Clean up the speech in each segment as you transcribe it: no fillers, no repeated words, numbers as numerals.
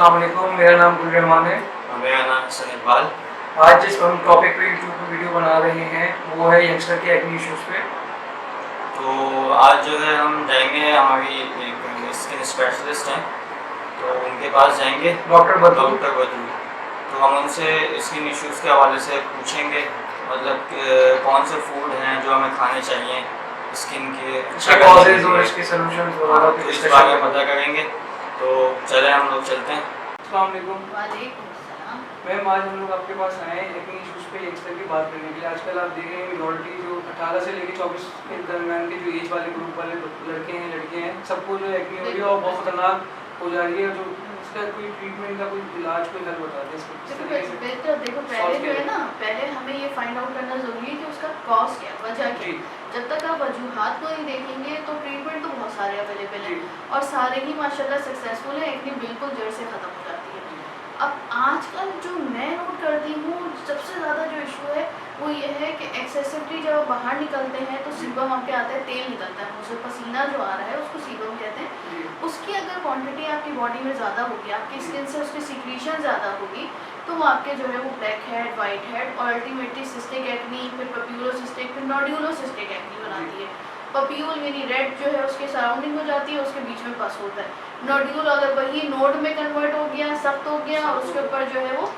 अस्सलाम वालेकुम, मेरा नाम गुल रहमान है। मेरा नाम हसन इकबाल। आज जिस हम टॉपिक पे यूट्यूब पे वीडियो बना रहे हैं वो है यंगस्टर के एक्ने इश्यूज़ पे। तो आज जो है हम जाएंगे, हमारी एक स्किन स्पेशलिस्ट हैं तो उनके पास जाएंगे, डॉक्टर बदलू। तो हम उनसे स्किन इश्यूज़ के हवाले से पूछेंगे, मतलब कौन से फूड हैं जो हमें खाने चाहिए स्किन के इसके कॉजेज़ और इसके सॉल्यूशंस वगैरह तो इस बारे में पता करेंगे। तो चले हम लोग चलते हैं। अस्सलाम वालेकुम। वालेकुम अस्सलाम। मैम, आज हम लोग आपके पास आए हैं एक्ने इश्यूज़ पे यंगस्टर की बात करने के लिए। आजकल आप देख रहे हैं मेजॉरिटी जो 18 से लेकर 24 के दरमियान के जो एज वाले ग्रुप वाले लड़के हैं लड़कियाँ हैं, सबको जो एक्ने हो रही है और बहुत ख़तरनाक हो जा रही है। जो इसका कोई ट्रीटमेंट का कोई इलाज कोई हल बता दें इसको किस तरीके से। देखो पहले जो है ना, पहले हमें ये फाइंड आउट करना ज़रूरी है कि उसका कॉज क्या है, वजह क्या है। जब तक आप वजूहात को नहीं देखेंगे तो ट्रीटमेंट तो बहुत सारे अवेलेबल हैं और सारे ही माशाल्लाह सक्सेसफुल हैं, एक्ने बिल्कुल जड़ से ख़त्म हो जाती है। अब आजकल जो मैं नोट करती हूँ सबसे ज़्यादा जो इशू है वो ये है कि एक्सेसिवली जब आप बाहर निकलते हैं तो सीबम आपके आता है, तेल निकलता है मुँह से, पसीना जो आ रहा है उसको सीबम कहते हैं। उसकी अगर क्वांटिटी आपकी बॉडी में ज़्यादा होगी, आपकी स्किन से उसकी सिक्रीशन ज़्यादा होगी, तो वो आपके जो है वो ब्लैक हेड, वाइट हेड और अल्टीमेटली सिस्टिक एक्नी, फिर पप्यूलोसिस्टिक, फिर नोड्यूलोसिस्टिक एक्नी बनाती है। पप्यूल यानी रेड जो है उसके सराउंडिंग हो जाती है, उसके बीच में पस होता है। नोड्यूल अगर वही नोड में कन्वर्ट हो गया, सख्त हो गया और उसके ऊपर जो है वो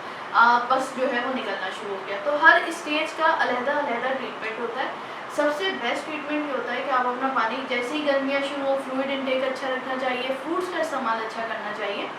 पस जो है वो निकलना शुरू हो गया। तो हर स्टेज का अलग-अलग ट्रीटमेंट होता है। सबसे बेस्ट ट्रीटमेंट ये होता है कि आप अपना पानी, जैसे ही गर्मियाँ शुरू हो, फ्लूइड इनटेक अच्छा रखना चाहिए, फ्रूट्स का इस्तेमाल अच्छा करना चाहिए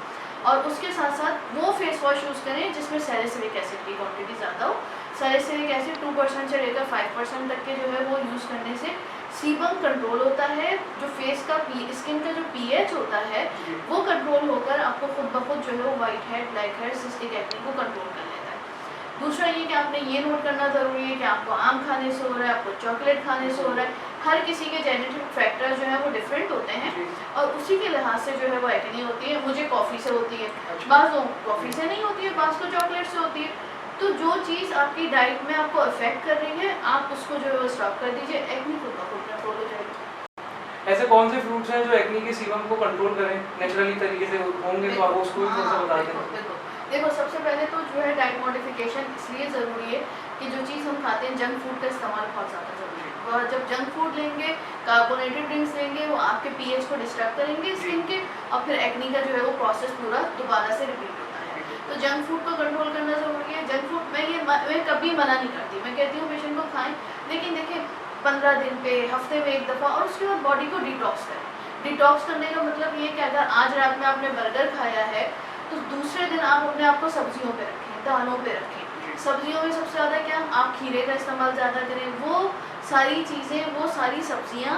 और उसके साथ साथ वो फेस वॉश यूज़ करें जिसमें सैलिसिलिक एसिड की क्वांटिटी ज़्यादा हो। सैलिसिलिक एसिड 2% से लेकर 5% तक के जो है वो यूज़ करने से सीबम कंट्रोल होता है। जो फेस का स्किन का जो पीएच होता है वो कंट्रोल होकर आपको खुद ब खुद जो है वो white head, black head, cystic acne को कंट्रोल कर लेता है। दूसरा ये कि आपने ये नोट करना ज़रूरी है कि आपको आम खाने से हो रहा है, आपको चॉकलेट खाने से हो रहा है। हर किसी के जेनेटिक फैक्टर जो है वो डिफरेंट होते हैं और उसी के लिहाज से जो है वो एक्ने होती है। मुझे कॉफ़ी से होती है, बाज़ लोगों को कॉफ़ी से नहीं होती है, बाज़ को चॉकलेट से होती है। तो जो चीज़ आपकी डाइट में आपको अफेक्ट कर रही है आप उसको जो है वो स्टॉप कर दीजिए, एक्ने खुद ब खुद कंट्रोल हो जाएगी। ऐसे कौन से फ्रूट्स हैं जो एक्ने के सीबम को कंट्रोल करें नेचुरली तरीके से होंगे, तो आप उसको भी थोड़ा सा बता दें। देखो सबसे पहले तो जो है डाइट मॉडिफिकेशन इसलिए ज़रूरी है कि जो चीज़ हम खाते हैं, जंक फूड का इस्तेमाल बहुत ज़्यादा ज़रूरी है। और जब जंक फूड लेंगे, कार्बोनेटेड ड्रिंक्स लेंगे, वो आपके पीएच को डिस्टर्ब करेंगे स्किन के और फिर एक्ने का जो है वो प्रोसेस पूरा दोबारा से रिपीट होता है। तो जंक फूड को कंट्रोल करना ज़रूरी है। जंक फूड मैं कभी मना नहीं करती, मैं कहती हूँ पेशेंट को खाएँ, लेकिन देखिए 15 दिन पे, हफ्ते में एक दफ़ा, और उसके बाद बॉडी को डिटॉक्स करें। डिटॉक्स करने का मतलब ये कि अगर आज रात में आपने बर्गर खाया है तो दूसरे दिन आप अपने आप को सब्जियों पे रखें, दालों पे रखें। सब्जियों में सबसे ज़्यादा क्या, आप खीरे का इस्तेमाल ज़्यादा करें। वो सारी चीज़ें, वो सारी सब्जियाँ,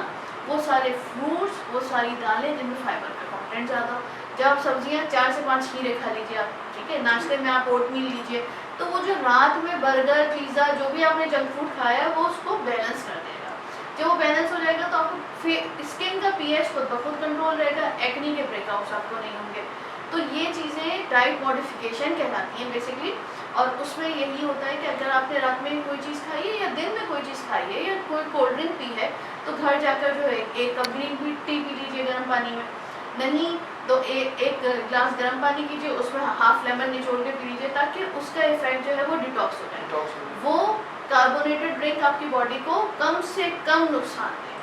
वो सारे फ्रूट्स, वो सारी दालें जिनमें फाइबर का कंटेंट ज़्यादा हो। जब आप सब्जियाँ 4 से 5 खीरे खा लीजिए आप, ठीक है, नाश्ते में आप ओटमील लीजिए, तो वो जो रात में बर्गर, पिज़्ज़ा, जो भी आपने जंक फूड खाया है वो उसको बैलेंस कर देगा। जब वो बैलेंस हो जाएगा तो आपको स्किन का पीएच खुद ब खुद कंट्रोल रहेगा, एक्ने के ब्रेकआउट्स आपको नहीं होंगे। तो ये चीज़ें डाइट मॉडिफिकेशन कहलाती हैं बेसिकली। और उसमें यही होता है कि अगर आपने रात में कोई चीज़ खाई है या दिन में कोई चीज़ खाई है या कोई कोल्ड ड्रिंक पी है तो घर जाकर जो है 1 कप ग्रीन टी पी लीजिए गर्म पानी में, नहीं तो एक गिलास गर्म पानी कीजिए, उसमें हाफ लेमन निचोड़ के पी लीजिए ताकि उसका इफेक्ट जो है वो डिटॉक्स हो जाए। वो कार्बोनेटेड ड्रिंक आपकी बॉडी को कम से कम नुकसान दे,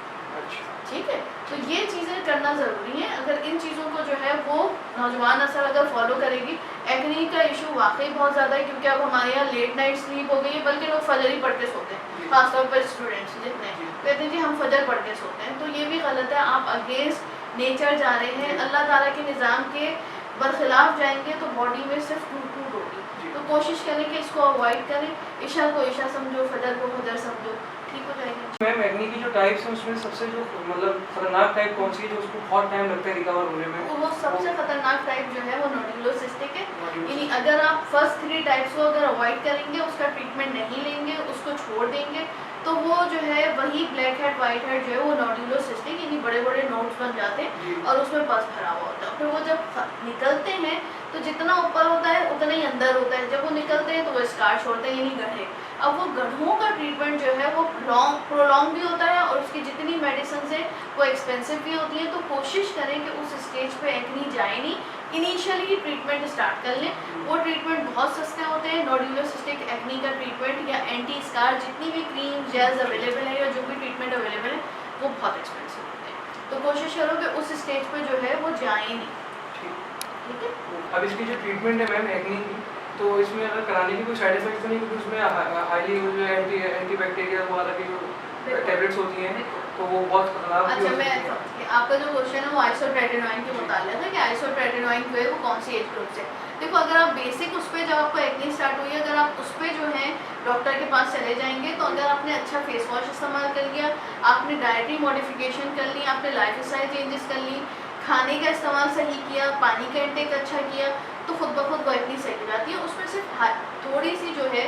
ठीक है। तो ये चीज़ें करना ज़रूरी है। अगर इन चीज़ों को जो है वो नौजवान नस्ल अगर फॉलो करेगी, एक्ने का इशू वाकई बहुत ज़्यादा है क्योंकि अब हमारे यहाँ लेट नाइट स्लीप हो गई है, बल्कि लोग फजर ही पढ़ के सोते हैं, खासतौर पर स्टूडेंट्स जितने कहते हैं जी हम फजर पढ़ के सोते हैं, तो ये भी गलत है। आप अगेंस्ट नेचर जा रहे हैं, अल्लाह ताला के निज़ाम के बरखिलाफ़ जाएंगे तो बॉडी में सिर्फ टूट होगी। तो कोशिश करें कि इसको अवॉइड करें, इशा को इशा समझो, फजर को फजर समझो, ठीक हो जाएगी। मैम, एक्ने की जो टाइप्स हैं उसमें सबसे जो मतलब खतरनाक टाइप कौन सी है जो उसको बहुत टाइम लगता है रिकवर होने में? वो सबसे खतरनाक टाइप जो है वो नोड्यूलोसिस्टिक है। यानी अगर आप फर्स्ट 3 टाइप्स को अगर अवॉइड करेंगे, उसका ट्रीटमेंट नहीं लेंगे, उसको छोड़ देंगे, तो वो जो है वही ब्लैक हेड, वाइट हेड जो है वो नोड्यूलोसिस्टिक यानी बड़े बड़े नोड्स बन जाते हैं और उसमें पस भरा हुआ होता है। फिर वो जब निकलते हैं तो जितना ऊपर होता है उतना ही अंदर होता है। जब वो निकलते हैं तो वो स्कार छोड़ते हैं यानी गड्ढे। अब वो गड्ढों का ट्रीटमेंट जो है वो प्रोलॉन्ग भी होता है और उसकी जितनी मेडिसिन है वो एक्सपेंसिव भी होती हैं। तो कोशिश करें कि उस स्टेज पे एक्ने जाए नहीं, इनिशियली ही ट्रीटमेंट स्टार्ट कर लें। वो ट्रीटमेंट बहुत सस्ते होते हैं। नोड्यूलर सिस्टिक एक्नी का ट्रीटमेंट या एंटी स्कार जितनी भी क्रीम जेल्स अवेलेबल है या जो भी ट्रीटमेंट अवेलेबल है वो बहुत एक्सपेंसिव होते हैं। तो कोशिश करो कि उस स्टेज पर जो है वो जाए नहीं। ठीक है। अब इसकी जो ट्रीटमेंट है मैम एक्नी की, तो इसमें अगर कराने की कोई साइड इफेक्ट तो नहीं, क्योंकि उसमें हाईली जो एंटी बैक्टीरियल वगैरह की जो टैबलेट्स होती हैं तो वो बहुत खतरनाक भी अच्छा, हो मैं सकती हैं। समझ गई। आपका जो क्वेश्चन है वो आइसोट्रेटिनोइन के मुताबिक है कि आइसोट्रेटिनोइन जो है वो कौन सी एज ग्रुप से। देखो, अगर आप बेसिक उस पर जब आपको एक्ने स्टार्ट हुई है, अगर आप उस पर जो है डॉक्टर के पास चले जाएंगे, तो अगर आपने अच्छा फेस वॉश इस्तेमाल कर लिया, आपने डाइटरी मॉडिफिकेशन कर ली, आपने लाइफ स्टाइल चेंजेस कर ली, खाने का इस्तेमाल सही किया, पानी का इंटेक अच्छा किया, तो खुद ब खुद वो एक्नी सही हो जाती है। उसमें सिर्फ थोड़ी सी जो है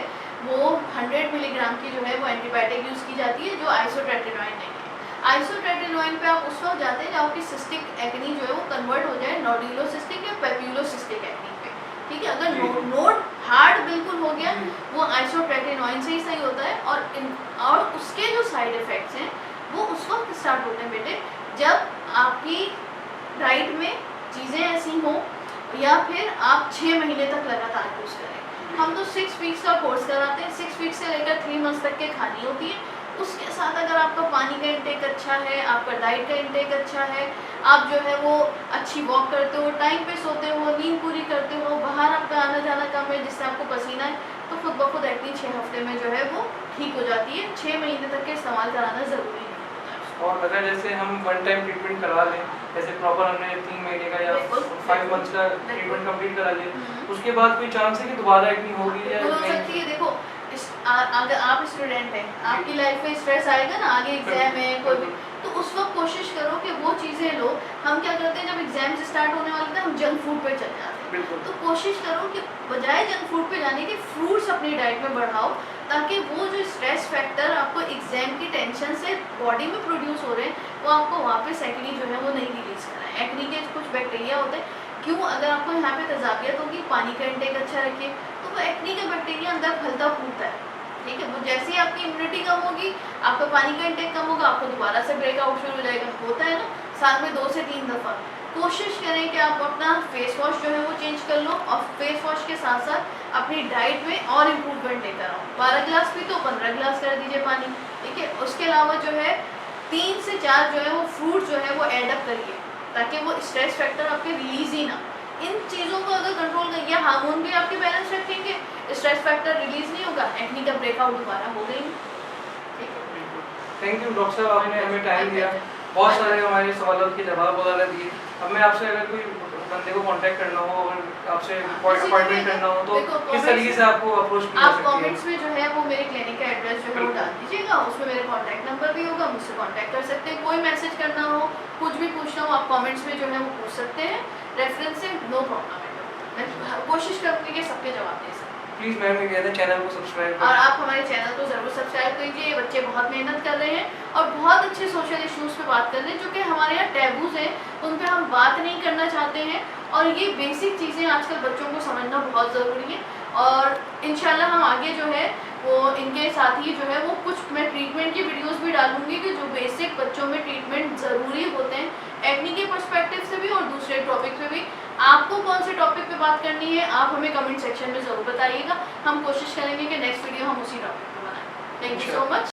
वो 100 मिलीग्राम की जो है वो एंटीबायोटिक यूज़ की जाती है जो आइसोट्रेटिनोइन नहीं है। आइसोट्रेटिनोइन पे आप उस वक्त जाते हैं जब आपकी सिस्टिक एक्नी जो है वो कन्वर्ट हो जाए नोड्यूलोसिस्टिक या पेप्यूलोसिस्टिक एक्नी पे। ठीक है, अगर नोड हार्ड बिल्कुल हो गया वो आइसोट्रेटिनोइन से ही सही होता है। और उसके जो साइड इफ़ेक्ट्स हैं वो उस वक्त स्टार्ट होते हैं बेटे जब आपकी डाइट में चीज़ें ऐसी हों या फिर आप 6 महीने तक लगातार यूज़ करें। हम तो 6 वीक्स का कोर्स कराते हैं, 6 वीक्स से लेकर 3 मंथ्स तक के खानी होती है। उसके साथ अगर आपका पानी का इंटेक अच्छा है, आपका डाइट का इंटेक अच्छा है, आप जो है वो अच्छी वॉक करते हो, टाइम पे सोते हो, नींद पूरी करते हो, बाहर आपका आना जाना कम है जिससे आपको पसीना है, तो खुद ब खुद एक्नी 6 हफ्ते में जो है वो ठीक हो जाती है। 6 महीने तक के इस्तेमाल कराना ज़रूरी है। और अगर जैसे हम वन टाइम ट्रीटमेंट करवा लें, जैसे प्रॉपर हमने 3 महीने का या 5 मंथ्स का ट्रीटमेंट कंप्लीट करा लिया, उसके बाद कोई चांस है कि दोबारा एक्नी होगी या हो नहीं? सकती है। देखो, अगर आप स्टूडेंट हैं, आपकी लाइफ में स्ट्रेस आएगा ना, आगे एग्जाम है कोई भी, तो उस वक्त कोशिश करो कि वो चीज़ें लो। हम क्या करते हैं, जब एग्जाम्स स्टार्ट होने वाले थे हम जंक फूड पे चले जाते हैं। तो कोशिश करो कि बजाय जंक फूड पे जाने के फ्रूट्स अपनी डाइट में बढ़ाओ, ताकि वो जो स्ट्रेस फैक्टर आपको एग्जाम की टेंशन से बॉडी में प्रोड्यूस हो रहे हैं वो आपको वापस एक्नी जो है वो नहीं रिलीज कराएं। एक्नी के कुछ बैक्टीरिया होते हैं, क्यों, अगर आपको यहाँ पे तजाबियत होगी, पानी का इंटेक अच्छा रखिए, तो वो एक्नी का बैक्टीरिया अंदर फलता फूलता है। ठीक है, वो जैसे ही आपकी इम्यूनिटी कम होगी, आपका पानी का इंटेक कम होगा, आपको दोबारा से ब्रेकआउट शुरू हो जाएगा। होता है ना, साल में 2 से 3 दफ़ा। कोशिश करें कि आप अपना फेस वॉश जो है वो चेंज कर लो और फेस वॉश के साथ साथ अपनी डाइट में और इम्प्रूवमेंट लेकर आओ। 12 गिलास पी तो 15 गिलास कर दीजिए पानी। ठीक है, उसके अलावा जो है 3 से 4 जो है वो फ्रूट जो है वो एडअप करिए, ताकि वो स्ट्रेस फैक्टर आपके रिलीज ही ना। इन चीज़ों को अगर कंट्रोल करिए, हार्मोन भी आपके बैलेंस रखेंगे, स्ट्रेस फैक्टर रिलीज नहीं होगा, एक्नी का ब्रेकआउट दोबारा हो गई। थैंक यू डॉक्टर साहब, आपने हमें टाइम दिया, बहुत सारे हमारे सवालों के जवाब वगैरह दिए। अब मैं आपसे अगर कोई बंदे को कांटेक्ट करना हो, अगर आपसे अपॉइंटमेंट करना हो, तो किस तरीके से आपको अप्रोच किया जा आप सकती है? कमेंट्स में जो है वो मेरे क्लिनिक का एड्रेस जो है वो डाल दीजिएगा, उसमें मेरे कॉन्टैक्ट नंबर भी होगा, मुझसे कॉन्टैक्ट कर सकते हैं। कोई मैसेज करना हो, कुछ भी पूछना हो, आप कमेंट्स में जो है वो पूछ सकते हैं रेफरेंस से, नो प्रॉब्लम है। मैं कोशिश करूँगी कि सबके जवाब दे सकूँ। प्लीज़ मैम ये कहते हैं चैनल को सब्सक्राइब और आप हमारे चैनल को ज़रूर सब्सक्राइब कीजिए। ये बच्चे बहुत मेहनत कर रहे हैं और बहुत अच्छे सोशल इश्यूज़ पे बात कर रहे हैं, जो कि हमारे यहाँ टैबूज़ हैं, उन पे हम बात नहीं करना चाहते हैं। और ये बेसिक चीज़ें आजकल बच्चों को समझना बहुत ज़रूरी है। और इंशाल्लाह हम आगे जो है वो इनके साथ ही जो है वो कुछ मैं ट्रीटमेंट की वीडियोस भी डालूंगी कि जो बेसिक बच्चों में ट्रीटमेंट ज़रूरी होते हैं एक्नी के पर्सपेक्टिव से भी और दूसरे टॉपिक पे भी। आपको कौन से टॉपिक पे बात करनी है आप हमें कमेंट सेक्शन में ज़रूर बताइएगा। हम कोशिश करेंगे कि नेक्स्ट वीडियो हम उसी टॉपिक पे बनाएं। Thank you so much.